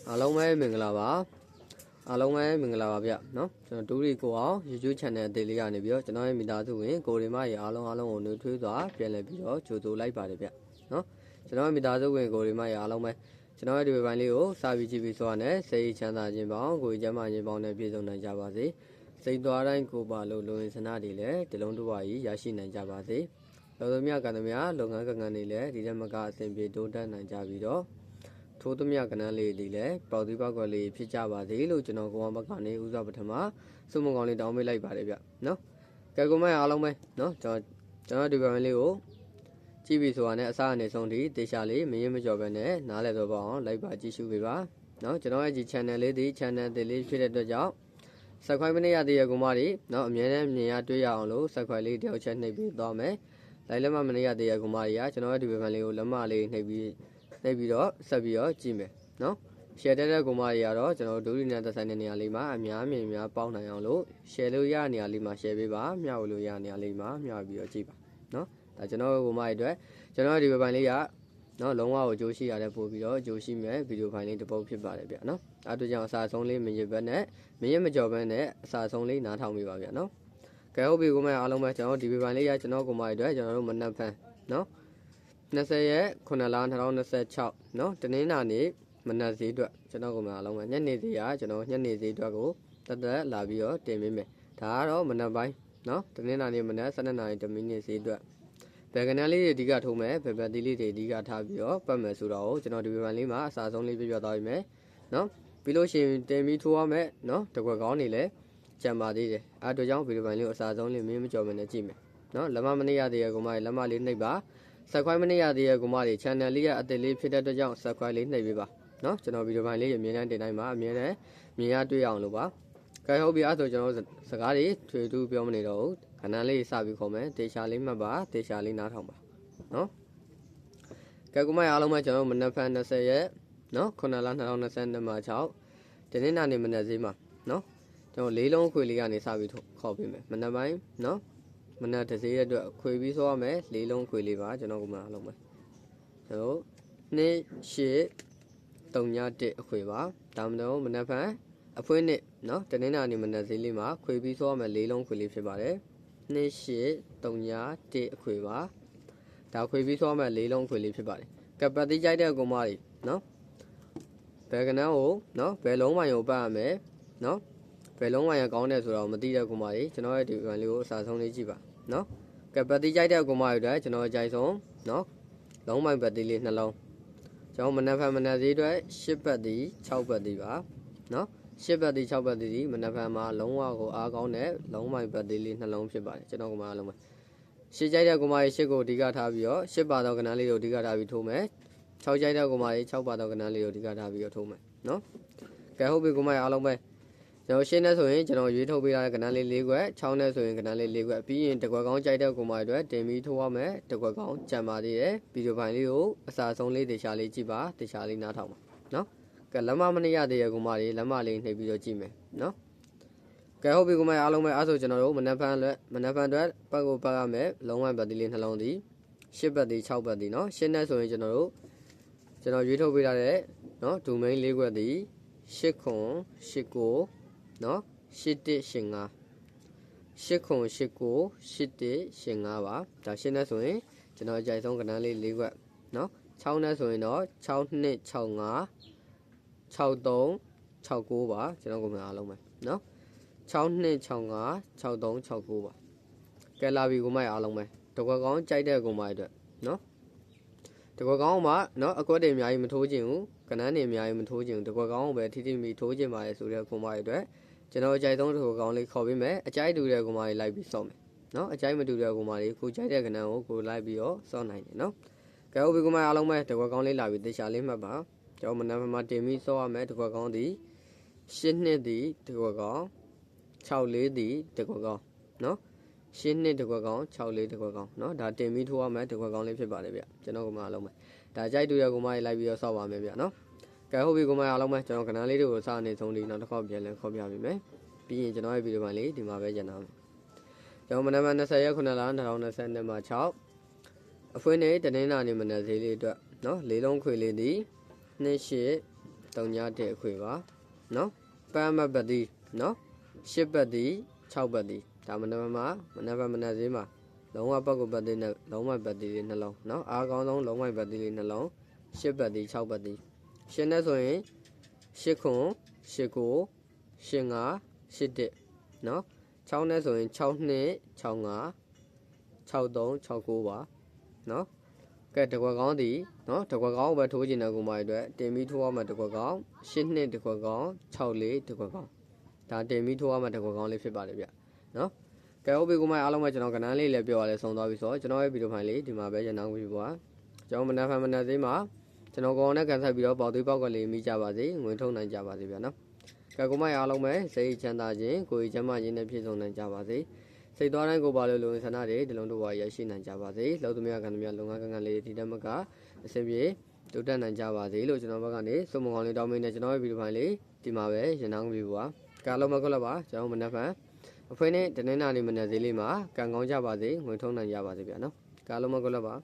အားလုံးပဲမင်္ဂလာပါအားလုံးပဲမင်္ဂလာပါဗျနော်ကျွန်တော်ဒူရီကိုအောင် YouTube channel အသေးလေးကနေပြီးတော့ကျွန်တော်ရဲ့မိသားစုဝင်ကိုရီမရေအားလုံးကိုနှွေးထွေးစွာပြန်လည်ပြီးတော့ကြိုဆိုလိုက်ပါတယ်ဗျနော်ကျွန်တော်ရဲ့မိသားစုဝင်ကိုရီမရေအားလုံးပဲကျွန်တော်ရဲ့ဒီပိုင်းလေးကိုစာပြီးကြည့်ပြီးဆိုရတဲ့စိတ်ချမ်းသာခြင်းပေါင်းကိုယ်ကျမ်းမာခြင်းပေါင်းနဲ့ပြည့်စုံနိုင်ကြပါစေစိတ်သွားတိုင်းကိုပါလို့လူဝင်စနာတွေလည်းဒီလုံးတစ်ဝါကြီးရရှိနိုင်ကြပါစေလောကမြတ်ကံသမျှလုပ်ငန်းကံတွေလည်းဒီတက်မကအစဉ်ပြေတိုးတက်နိုင်ကြပြီးတော့ထိုးသမျှကဏ္ဍလေးတွေလည်းပေါက်သီးပေါက်ကွက်လေးဖြစ်ကြပါစေလို့ကျွန်တော်ကိုအောင်ဘက်ကနေဥစားပထမစုမကောင်းလေးတောင်းပေးလိုက်ပါတယ်ဗျနော်ကဲကိုမအားလုံးပဲနော်ကျွန်တော်ဒီပိုင်းလေးကိုကြည့်ပြီးဆိုတာနဲ့အစားအနေဆုံးထိတေချာလေးမရင်မကြော်ပဲနဲ့နားလည်တော့ပါအောင်လိုက်ပါကြည့်ရှုပေးပါနော်ကျွန်တော်ရဲ့ဒီ channel လေးဒီ channel တွေလေးဖြစ်တဲ့အတွက်ကြောင့် subscribe မနေရသေးတဲ့ကိုမတွေနော်အမြဲတမ်းမြင်ရတွေ့ရအောင်လို့ subscribe လေးတယောက်ချက်နှိပ်ပြီးသွားမယ်လိုက်လက်မမနေရသေးတဲ့ကိုမတွေကကျွန်တော်ရဲ့ဒီပိုင်းလေးကိုလက်မလေးနှိပ်ပြီးတော့ဆက်ပြီးတော့ကြည့်မယ်နော် share တဲ့ကိုမတွေကတော့ကျွန်တော်တို့ဒူရီနဲ့သက်ဆိုင်တဲ့နေရာလေးမှာအများမြင်များပေါင်းနိုင်အောင်လို့ share လို့ရတဲ့နေရာလေးမှာ share ပေးပါမျှဝေလို့ရတဲ့နေရာလေးမှာမျှဝေပြီးတော့ကြည့်ပါနော်ဒါကျွန်တော်ကိုမတွေအတွက်ကျွန်တော်ဒီပိုင်းလေးကနော်လုံးဝကိုအကျိုးရှိရတဲ့ပို့ပြီးတော့အကျိုးရှိမဲ့ဗီဒီယိုဖိုင်လေးတစ်ပုဒ်ဖြစ်ပါတယ်ဗျနော်အဲဒါကြောင့်အစားဆုံးလေးမရစ်ဘက်နဲ့မရစ်မကြော်ဘက်နဲ့အစားဆုံးလေးနားထောင်ပေးပါဗျနော်ကဲဟုတ်ပြီကိုမအားလုံးပဲကျွန်တော်ဒီပိုင်းလေးကကျွန်တော်ကိုမတွေအတွက်ကျွန်တော်တို့မနက်ဖန်နော်20ရက်9လ2026နော်တနင်္လာနေ့မနက်ဈေးအတွက်ကျွန်တော်ကမှအလုံးပဲညနေဈေးကကျွန်တော်ညနေဈေးအတွက်ကိုတက်လာပြီးတော့တင်ပေးမယ်ဒါကတော့မနက်ပိုင်းနော်တနင်္လာနေ့မနက်12နာရီ10မိနစ်ဈေးအတွက်ဘယ်ကနန်းလေးတွေအဓိကထိုးမယ်ဘယ်ဘက်သီးလေးတွေအဓိကထားပြီးတော့ပတ်မယ်ဆိုတော့ကျွန်တော်ဒီပိုင်းလေးမှာအစားဆုံးလေးပြပြသွားပြီမယ်နော်ပြီးလို့ရှိရင်တင်ပြီးထိုးရမယ်နော်တကွက်ကောင်းနေလဲကြံပါသေးတယ်အဲတို့ကြောင့်ဗီဒီယိုပိုင်းလေးကိုအစားဆုံးလေးမင်းမကြော်မနဲ့ကြည့်မယ်နော်လက်မမနေရသေးရကောင်မလေးလက်မလေးနှိပ်ပါsubscribe မနေရသေးရကောင်မလေး channel လေးကအသေးလေးဖြစ်တဲ့အတွက်ကြောင့် subscribe လေးနှိပ်ပေးပါနော်ကျွန်တော်ဗီဒီယိုပိုင်းလေးအမြင်နဲ့တင်တိုင်းမှာအမြင်နဲ့မြင်ရတွေ့အောင်လို့ပါကဲဟုတ်ပြီအဲ့ဆိုကျွန်တော်စကားတွေထွေထူးပြောမနေတော့ဘူးခဏလေးစပြီးခေါ်မယ်တေချာလေးမှတ်ပါတေချာလေးနားထောင်ပါနော်ကဲကိုမအားလုံးပဲကျွန်တော်မနက်ဖြန်20ရက်နော်9လ2022မှာ6ဒီနေ့နာနေမနက်ဈေးမှာနော်ကျွန်တော်လေးလုံးခွေလေးကနေစပြီးခေါ်ပေးမယ်မနက်ပိုင်းနော်မနက်တစ်ဈေးအတွက်ခွေပြီးဆိုရမယ်လေးလုံးခွေလေးပါကျွန်တော်ကမအားလုံးပဲကျွန်တော်2 8 3 1အခွေပါဒါမှမဟုတ်မနက်ဖြန်အဖွင့်နှစ်နော်တနင်္လာနေ့မနက်ဈေးလေးမှာခွေပြီးဆိုရမယ်လေးလုံးခွေလေးဖြစ်ပါတယ်2 8 3 1အခွေပါဒါခွေပြီးဆိုရမယ်လေးလုံးခွေလေးဖြစ်ပါတယ်ကပ်ပတ်တိကြိုက်တဲ့ကောင်မတွေနော်ဘယ်ကနန်းကိုနော်ဘယ်လုံးမိုင်ကိုပတ်ရမယ်နော်ဘယ်လုံးမိုင်ရကောင်းတယ်ဆိုတော့မသိတဲ့ကောင်မတွေကျွန်တော်ရဲ့ဒီဗန်လေးကိုအစားဆုံးလေးကြည့်ပါနော်ကပ်ပတ်တိကြိုက်တဲ့ကောင်မတွေအတွက်ကျွန်တော်အကြိုက်ဆုံးနော်လုံးမိုင်ပတ်တိလေးနှလုံးကျွန်တော်မနက်ဖြန်မနက်ဈေးအတွက်10ပတ်တီ6ပတ်တီပါနော်10ပတ်တီ6ပတ်တီမနက်ဖြန်မှာလုံးဝကိုအားကောင်းတဲ့လုံးမိုင်ပတ်တီလေးနှလုံးဖြစ်ပါတယ်ကျွန်တော်ကမှအားလုံးပဲရှစ်ကြိုက်တဲ့ကိုမကြီးရှစ်ကိုအဓိကထားပြီးတော့10ပါတော့ကဏ္ဍလေးကိုအဓိကထားပြီးထိုးမယ်6ကြိုက်တဲ့ကိုမကြီး6ပါတော့ကဏ္ဍလေးကိုအဓိကထားပြီးတော့ထိုးမယ်နော်ကဲဟုတ်ပြီကိုမကြီးအားလုံးပဲကျွန်တော်ရှင်းနေဆိုရင်ကျွန်တော်ရွေးထုတ်ပေးထားတဲ့ကဏ္ဍလေး၄ခွက်6နဲ့ဆိုရင်ကဏ္ဍလေး၄ခွက်ပြီးရင်တကွက်ကောင်းကြိုက်တဲ့ကိုမကြီးအတွက်တင်ပြီးထိုးရမယ်တကွက်ကောင်းကြံပါသေးတယ်ဗီဒီယိုဖိုင်လေးကိုအစားဆုံးလေးတေချာလေးကြည့်ပါတေချာလေးနားထောင်ပါနော်ကဲလက်မမနေရသေးရကိုမကြီးလက်မလေးနှိပ်ပြီးတော့ကြည့်မယ်နော်ကဲဟုတ်ပြီကိုမအားလုံးပဲအားဆိုကျွန်တော်တို့မနက်ဖြန်အတွက်ပတ်ကိုပတ်ရမယ်လုံးဝပတ်တီလေးနှလုံးသည်10ပတ်တီ6ပတ်တီနော်10နဲ့ဆိုရင်ကျွန်တော်ရွေးထုတ်ပေးထားတဲ့နော်ဒူမိန်း၄ခွက်သည်8ခွန်8ကိုနော်8 1 8 5 8ခွန်8ကို8 1 8 5ပါဒါ10နဲ့ဆိုရင်ကျွန်တော်အကြိုက်ဆုံးကဏ္ဍလေး၄ခွက်နော်6နဲ့ဆိုရင်တော့6 2 6 5 6 3 6 9ပါကျွန်တော်ကမှအားလုံးပဲနော်6 2 6 5 6 3 6 9ပါကဲလာပြီကိုမအားလုံးပဲတကွက်ကောင်းကြိုက်တဲ့ကိုမအတွက်နော်တကွက်ကောင်းမှာနော်အကွက်တွေအများကြီးမထိုးခြင်းဘူးကနန်းတွေအများကြီးမထိုးခြင်းဘူးတကွက်ကောင်းကိုပဲထိထိမိထိုးခြင်းပါလေဆိုတဲ့ကိုမအတွက်ကျွန်တော်အကြိုက်ဆုံးတကွက်ကောင်းလေးခေါ်ပေးမယ်အကြိုက်တူတဲ့ကိုမလေးလိုက်ပြီးစော့မယ်နော်အကြိုက်မတူတဲ့ကိုမလေးကိုကြိုက်တဲ့ကနန်းကိုကိုလိုက်ပြီးတော့စော့နိုင်တယ်နော်ကဲဟုတ်ပြီကိုမအားလုံးပဲတကွက်ကောင်းလေးလာပြီးတေချာလေးမှတ်ပါကျွန်တော်မနက်မှာတင်ပြီးစော့ရမယ်တကွက်ကောင်းသည်10နှစ်သည်တကွက်ကောင်း6 4တီတကွက်ကောင်းနော်10နှစ်တကွက်ကောင်း6 4တကွက်ကောင်းနော်ဒါတင်ပြီးထိုးရမယ်တကွက်ကောင်းလေးဖြစ်ပါတယ်ဗျကျွန်တော်ကမှအလုံးပဲဒါကြိုက်တူရကိုမလေးလိုက်ပြီးတော့စောက်ပါမယ်ဗျနော်ကဲဟုတ်ပြီကိုမအားလုံးပဲကျွန်တော်ကဏ္ဍလေးတွေကိုစနေဆုံးဒီနောက်တစ်ခေါက်ပြန်လဲခေါ်ပြပေးမယ်ပြီးရင်ကျွန်တော်ရဲ့ဗီဒီယိုပိုင်းလေးဒီမှာပဲကျန်အောင်ကျွန်တော်မနက်20ရက်9လ2022မှာ6အဖွင့်နေတနင်္လာနေ့မနက်ဈေးလေးအတွက်နော်လေးလုံးခွေလေးသည်2 8 3ညတဲ့အခွေပါနော်ပန်းမပတ်တီနော်10ပတ်တီ6ပတ်တီဒါမနက်ဈေးမှာလုံးဝပတ်ကိုပတ်တီနဲ့လုံးဝပတ်တီလေးနှလုံးနော်အားကောင်းဆုံးလုံးဝပတ်တီလေးနှလုံး10ပတ်တီ6ပတ်တီရှင်းနေဆိုရင်8ခွန်8ကို8 5 8 1နော်6နဲ့ဆိုရင်6နှစ်6 5 6 3 6 9ပါနော်ကဲတကွက်ကောင်းဒီနော်တကွက်ကောင်းပဲထိုးကျင်တဲ့ကုမာတွေအတွက်တင်ပြီးထိုးရမှာတကွက်ကောင်း8နှစ်တကွက်ကောင်း6လေးတကွက်ကောင်းဒါတင်ပြီးထိုးရမှာတကွက်ကောင်းလေးဖြစ်ပါတယ်ဗျနော်ကဲဟုတ်ပြီကုမာအားလုံးပဲကျွန်တော်ကဏ္ဍလေးလည်းပြောရလဲဆုံးသွားပြီဆိုတော့ကျွန်တော်ရဲ့ဗီဒီယိုဖိုင်လေးဒီမှာပဲရန်အောင်ပြီးပွားကျွန်တော်မနက်သေးမှာကျွန်တော်ကောင်းနဲ့ကန်ဆက်ပြီးတော့ပေါက်သွေးပေါက်ကလေးမိကြပါစေငွေထုတ်နိုင်ကြပါစေဗျနော်ကဲကုမာအားလုံးပဲစိတ်ချမ်းသာခြင်းကိုယ်ချမ်းသာခြင်းနဲ့ပြည့်စုံနိုင်ကြပါစေစိတ်သွားတိုင်းကိုပါလို့လုံဆန္ဒတွေဒီလုံးတို့ပါရရှိနိုင်ကြပါစေလောက်သူများကံသူများလုံငန်းကံလေးဒီတက်မကအဆင်ပြေတိုးတက်နိုင်ကြပါစေလို့ကျွန်တော်ဘက်ကနေစုံမကောင်းလေးတောင်းပေးနေကျွန်တော်ရဲ့ဗီဒီယိုဖိုင်လေးဒီမှာပဲရန်အောင်ပြီးပွားကာလုံးမခွက်တော့ပါကျွန်တော်မနက်ဖြန်အဖွင့်နဲ့တနင်္လာနေ့မနက်ဈေးလေးမှာကံကောင်းကြပါစေငွေထုံးနိုင်ကြပါစေဗျာနော်ကာလုံးမခွက်တော့ပါ